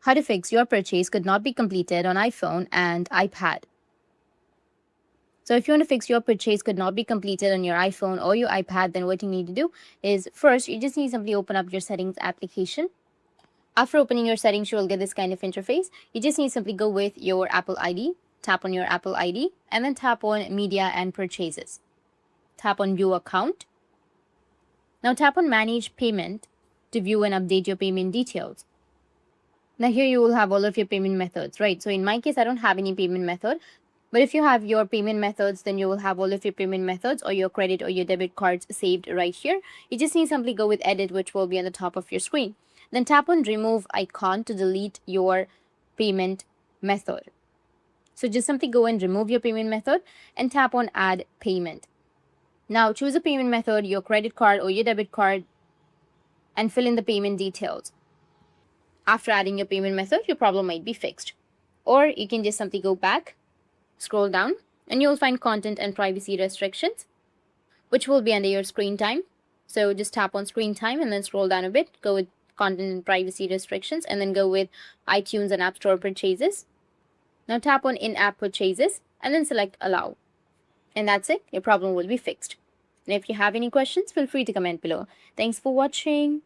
How to fix your purchase could not be completed on iPhone and iPad. So if you want to fix your purchase could not be completed on your iPhone or your iPad, then what you need to do is first, you just need to simply open up your settings application. After opening your settings, you will get this kind of interface. You just need to simply go with your Apple ID, tap on your Apple ID, and then tap on Media and Purchases. Tap on View Account. Now tap on Manage Payment to view and update your payment details. Now here you will have all of your payment methods, right? So in my case, I don't have any payment method. But if you have your payment methods, then you will have all of your payment methods or your credit or your debit cards saved right here. You just need to simply go with Edit, which will be on the top of your screen. Then tap on Remove icon to delete your payment method. So just simply go and remove your payment method and tap on Add Payment. Now choose a payment method, your credit card or your debit card, and fill in the payment details. After adding your payment method, your problem might be fixed. Or you can just simply go back, scroll down, and you'll find content and privacy restrictions, which will be under your screen time. So just tap on screen time and then scroll down a bit, go with content and privacy restrictions, and then go with iTunes and App Store purchases. Now tap on in-app purchases and then select allow. And that's it, your problem will be fixed. And if you have any questions, feel free to comment below. Thanks for watching.